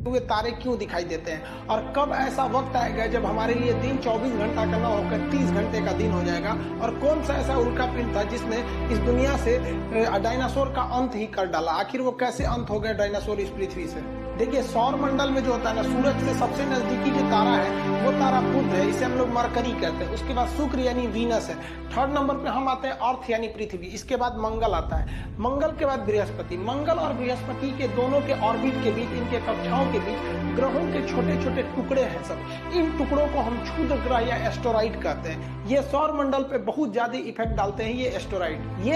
हुए तारे क्यों दिखाई देते हैं, और कब ऐसा वक्त आएगा जब हमारे लिए दिन 24 घंटा का न होकर 30 घंटे का दिन हो जाएगा, और कौन सा ऐसा उल्का पिंड था जिसने इस दुनिया से डायनासोर का अंत ही कर डाला। आखिर वो कैसे अंत हो गया डायनासोर इस पृथ्वी से। देखिए, सौर मंडल में जो होता है ना, सूरज से सबसे नजदीकी जो तारा है वो तारा बुध है, इसे हम लोग मरकरी कहते हैं। उसके बाद शुक्र यानी वीनस है। थर्ड नंबर पे हम आते हैं अर्थ यानी पृथ्वी। इसके बाद मंगल आता है, मंगल के बाद बृहस्पति। मंगल और बृहस्पति के दोनों के ऑर्बिट के बीच, इनके कक्षाओं के बीच ग्रहों के छोटे छोटे टुकड़े हैं सब। इन टुकड़ों को हम क्षुद्र ग्रह या एस्टेरॉइड कहते हैं। ये सौर मंडल पे बहुत ज्यादा इफेक्ट डालते हैं ये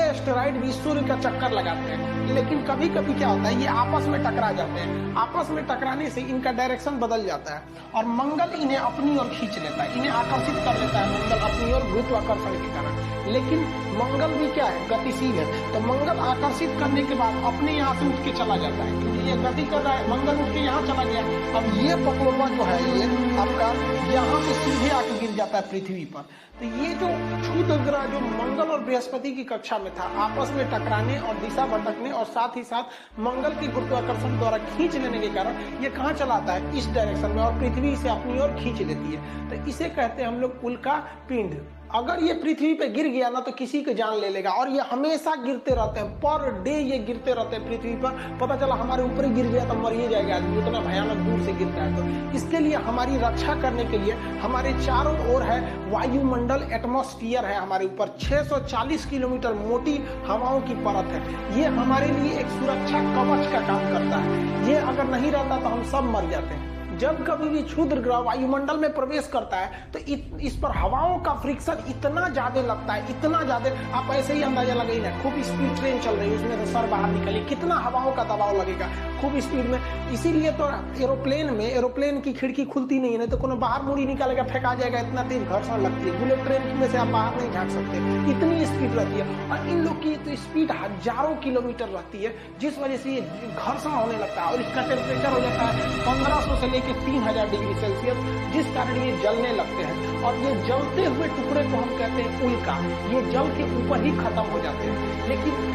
एस्टेरॉइड भी सूर्य का चक्कर लगाते हैं, लेकिन कभी कभी क्या होता है, ये आपस में टकरा जाते हैं। आपस में टकराने से इनका डायरेक्शन बदल जाता है और मंगल इन्हें अपनी ओर खींच लेता है, इन्हें आकर्षित कर लेता है मंगल अपनी ओर गुरुत्वाकर्षण के कारण। लेकिन मंगल भी क्या है, गतिशील है, तो मंगल आकर्षित करने के बाद अपने यहाँ से उठ के चला जाता है, क्योंकि ये गति कर रहा है। मंगल उठ के यहाँ चला गया, अब ये पकड़वा जो है ये आपका यहाँ से सीधे आके गिर जाता है पृथ्वी पर। तो ये जो क्षुद्र ग्रह जो मंगल और बृहस्पति की कक्षा में था, आपस में टकराने और दिशा भटकने और साथ ही साथ मंगल की गुरुत्वाकर्षण द्वारा खींच लेने के कारण ये कहाँ चलाता है, इस डायरेक्शन में, और पृथ्वी से अपनी ओर खींच लेती है। तो इसे कहते हैं हम लोग उल्का पिंड। अगर ये पृथ्वी पे गिर गया ना तो किसी की जान ले लेगा, और ये हमेशा गिरते रहते हैं, पर डे ये गिरते रहते हैं पृथ्वी पर। पता चला हमारे ऊपर ही गिर गया तो मर ही जाएगा आदमी, उतना भयानक दूर से गिरता है। तो इसके लिए हमारी रक्षा करने के लिए हमारे चारों ओर है वायुमंडल, एटमॉस्फियर है हमारे ऊपर। 640 किलोमीटर मोटी हवाओं की परत है। ये हमारे लिए एक सुरक्षा कवच का काम करता है। ये अगर नहीं रहता तो हम सब मर जाते हैं। जब कभी भी क्षुद्र ग्रह वायुमंडल में प्रवेश करता है तो इस पर हवाओं का फ्रिक्शन इतना ज्यादा लगता है, इतना ज्यादा, आप ऐसे ही अंदाजा लगाइए ना, खूब स्पीड ट्रेन चल रही है, उसमें तो सर बाहर निकले, कितना हवाओं का दबाव लगेगा खूब स्पीड में। इसीलिए तो एरोप्लेन की खिड़की खुलती नहीं है, नहीं तो कोनो बाहर मुड़ी निकालेगा, फेंका जाएगा, इतना तेज घर्षण लगती है। बुलेट ट्रेन में से आप बाहर नहीं झांक सकते, इतनी स्पीड रहती है। और इन लोग की तो स्पीड हजारों किलोमीटर रहती है, जिस वजह से ये घर्षण होने लगता है और इसका टेम्परेचर हो जाता है 1500 से 3000 डिग्री सेल्सियस, जिस कारण ये जलने लगते हैं। और ये जलते हुए टुकड़े को हम कहते हैं उल्का। ये जल के ऊपर ही खत्म हो जाते हैं, लेकिन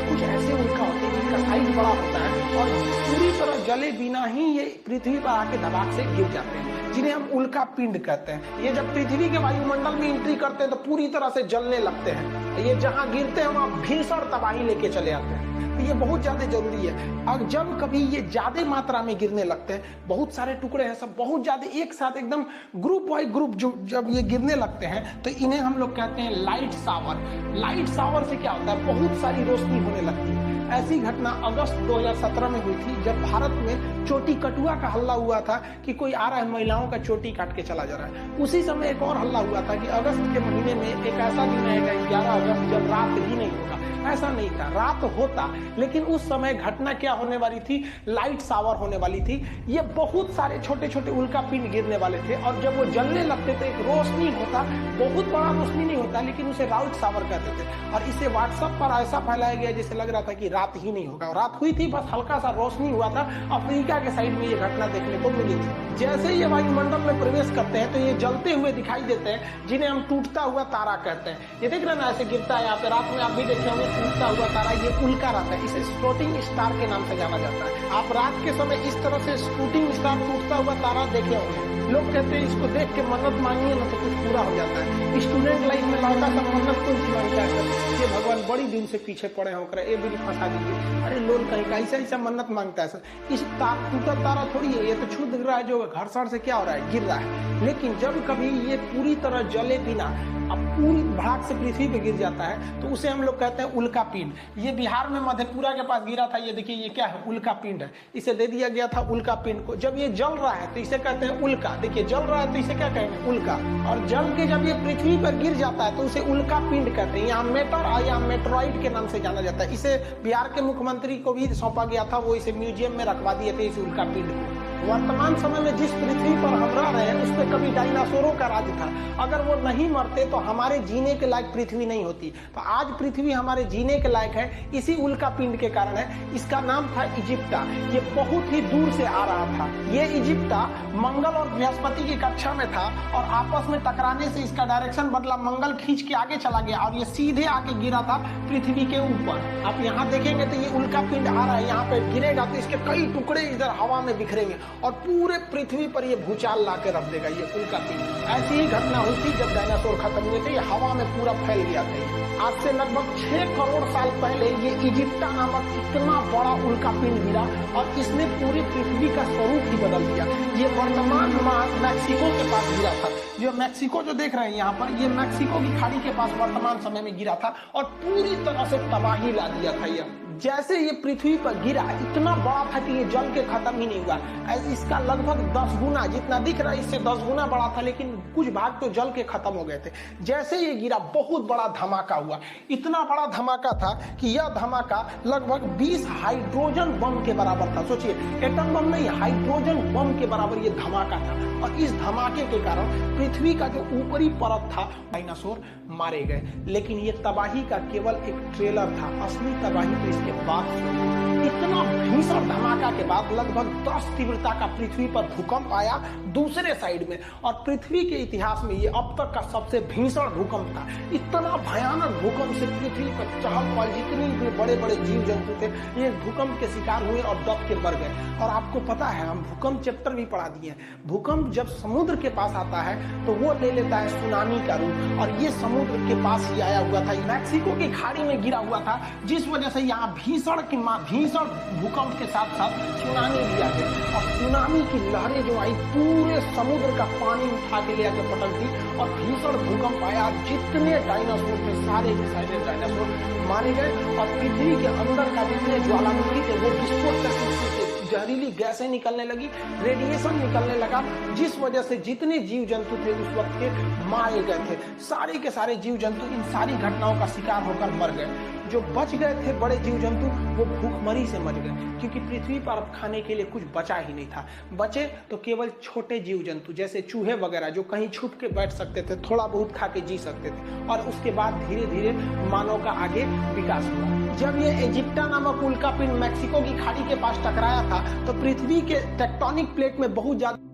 कुछ ऐसे उल्का होते हैं जिनका साइज बड़ा होता है और पूरी तरह जले बिना ही ये पृथ्वी पर आके धमाके से गिर जाते हैं, जिन्हें हम उल्का पिंड कहते हैं। ये जब पृथ्वी के वायुमंडल में एंट्री करते हैं तो पूरी तरह से जलने लगते हैं। ये जहां गिरते हैं वहां भीषण तबाही लेके चले आते हैं। ये बहुत ज्यादा जरूरी है। और जब कभी ये ज्यादा मात्रा में गिरने लगते हैं, बहुत सारे टुकड़े हैं सब बहुत ज्यादा एक साथ एकदम ग्रुप बाय ग्रुप जब ये गिरने लगते हैं तो इन्हें हम लोग कहते हैं लाइट शावर। लाइट शावर से क्या होता है, बहुत सारी रोशनी होने लगती है। ऐसी घटना अगस्त 2017 में हुई थी, जब भारत में चोटी कटुआ का हल्ला हुआ था कि कोई आ रहा है महिलाओं का चोटी काट के चला जा रहा है। उसी समय एक और हल्ला हुआ था कि अगस्त के महीने में एक ऐसा दिन आएगा 11 अगस्त जब रात ही नहीं होगा। ऐसा नहीं था, रात होता, लेकिन उस समय घटना क्या होने वाली थी, लाइट शावर होने वाली थी। ये बहुत सारे छोटे छोटे उल्का पिंड गिरने वाले थे और जब वो जलने लगते थे एक रोशनी होता, बहुत बड़ा रोशनी नहीं होता, लेकिन उसे लाइट शावर कहते थे। और इसे व्हाट्सएप पर ऐसा फैलाया गया जैसे लग रहा था कि रात ही नहीं होगा। रात हुई थी, बस हल्का सा रोशनी हुआ था। अफ्रीका के साइड में ये घटना देखने को मिली थी। जैसे ये वायुमंडल में प्रवेश करते हैं तो ये जलते हुए दिखाई देते हैं, जिन्हें हम टूटता हुआ तारा कहते हैं। ये देख रहे हैं ना, ऐसे गिरता है यहाँ पे, रात में आप भी देखे होंगे टूटता हुआ तारा, ये उल्का रहता है। इसे स्पोर्टिंग स्टार के नाम से जाना जाता है। आप रात के समय इस तरह से स्पोर्टिंग स्टार टूटता हुआ तारा देखे होंगे। लोग कहते हैं इसको देख के मन्नत मांगिए ना तो कुछ पूरा हो जाता है। स्टूडेंट लाइफ में लड़का सब मन्नत को मांगता है, ये भगवान बड़ी दिन से पीछे पड़े होकर ये भी फंसा दीजिए। अरे लोग कहीं का ऐसा मन्नत मांगता है सर। इस टूटा तारा थोड़ी है, ये तो क्षुद्र ग्रह जो घर्षण से क्या हो रहा है, गिर रहा है। लेकिन जब कभी ये पूरी तरह जले बिना अब पूरी भाग से पृथ्वी पे गिर जाता है तो उसे हम लोग कहते हैं उल्का पिंड। ये बिहार में मधेपुरा के पास गिरा था। ये देखिए, ये क्या है, उल्का पिंड है। इसे दे दिया गया था उल्का पिंड को। जब ये जल रहा है तो इसे कहते हैं उल्का। देखिए, जल रहा है तो इसे क्या कहेंगे, उल्का। और जल के जब ये पृथ्वी पर गिर जाता है तो उसे उल्का पिंड कहते हैं। यहाँ मेटर या मेट्रॉइड के नाम से जाना जाता है। इसे बिहार के मुख्यमंत्री को भी सौंपा गया था, वो इसे म्यूजियम में रखवा दिए थे इस उल्का पिंड को। वर्तमान समय में जिस पृथ्वी पर हम रह रहे हैं उस पर कभी डायनासोरों का राज था। अगर वो नहीं मरते तो हमारे जीने के लायक पृथ्वी नहीं होती। तो आज पृथ्वी हमारे जीने के लायक है, इसी उल्का पिंड के कारण है। इसका नाम था इजिप्टा। ये बहुत ही दूर से आ रहा था। ये इजिप्टा मंगल और बृहस्पति की कक्षा में था और आपस में टकराने से इसका डायरेक्शन बदला, मंगल खींच के आगे चला गया और ये सीधे आके गिरा था पृथ्वी के ऊपर। आप यहाँ देखेंगे तो ये उल्का पिंड आ रहा है, यहाँ पे गिरेगा तो इसके कई टुकड़े इधर हवा में बिखरेंगे और पूरे पृथ्वी पर ये भूचाल ला के रख देगा ये उल्का पिंड। ऐसी ही घटना हुई थी जब डायनासोर खत्म हुए थे, ये हवा में पूरा फैल गया था। आज से लगभग 6 करोड़ साल पहले ये इजिप्टा नामक इतना बड़ा उल्का पिंड गिरा और इसने पूरी पृथ्वी का स्वरूप ही बदल दिया। ये वर्तमान मैक्सिको के पास गिरा था। जो मैक्सिको जो देख रहे हैं यहाँ पर, ये मैक्सिको की खाड़ी के पास वर्तमान समय में गिरा था और पूरी तरह से तबाही ला दिया था। ये जैसे ये पृथ्वी पर गिरा इतना बड़ा था कि ये जल के खत्म ही नहीं हुआ। इसका लगभग 10 गुना, जितना दिख रहा है इससे 10 गुना बड़ा था, लेकिन कुछ भाग तो जल के खत्म हो गए थे। जैसे ये गिरा बहुत बड़ा धमाका हुआ। इतना बड़ा धमाका था कि यह धमाका लगभग 20 हाइड्रोजन बम के बराबर था। सोचिए, एटम बम नहीं, हाइड्रोजन बम के बराबर ये धमाका था। और इस धमाके के कारण पृथ्वी का जो ऊपरी परत था, डायनासोर मारे गए। लेकिन ये तबाही का केवल एक ट्रेलर था, असली तबाही तो इसके बाद। इतना भीषण धमाका के बाद लगभग 10 तीव्रता का पृथ्वी पर भूकंप आया दूसरे साइड में, और पृथ्वी के इतिहास में ये अब तक का सबसे भीषण भूकंप था। इतना भयानक भूकंप से पृथ्वी पर चहल पहल, जितनी भी बड़े बड़े जीव जंतु थे ये भूकंप के शिकार हुए और दब के मर गए। और आपको पता है, हम भूकंप चैप्टर भी पढ़ा दिए हैं। भूकंप जब समुद्र के पास आता है तो वो ले लेता है सुनामी का रूप, और ये समुद्र के पास ही आया हुआ था। मैक्सिको की खाड़ी में गिरा हुआ था, जिस वजह से यहाँ भीषण भूकंप के साथ साथ सुनामी भी आते, और सुनामी की लहरें जो आई पूरे समुद्र का पानी उठा के ले आके पटक दी और भीषण भूकंप आया। जितने डायनासोर थे सारे के सारे डायनासोर मारे गए और पृथ्वी के अंदर का जितने ज्वालामुखी थे वो विस्फोट करके जहरीली गैसें निकलने लगी, रेडिएशन निकलने लगा, जिस वजह से जितने जीव जंतु थे उस वक्त के मारे गए थे। सारे के सारे जीव जंतु इन सारी घटनाओं का शिकार होकर मर गए। जो बच गए थे बड़े जीव जंतु वो भूखमरी से मर गए, क्योंकि पृथ्वी पर अब खाने के लिए कुछ बचा ही नहीं था। बचे तो केवल छोटे जीव जंतु जैसे चूहे वगैरह, जो कहीं छुप के बैठ सकते थे, थोड़ा बहुत खा के जी सकते थे। और उसके बाद धीरे धीरे मानव का आगे विकास हुआ। जब ये इजिप्टा नामक उल्का पिंड मैक्सिको की खाड़ी के पास टकराया था तो पृथ्वी के टेक्टोनिक प्लेट में बहुत ज्यादा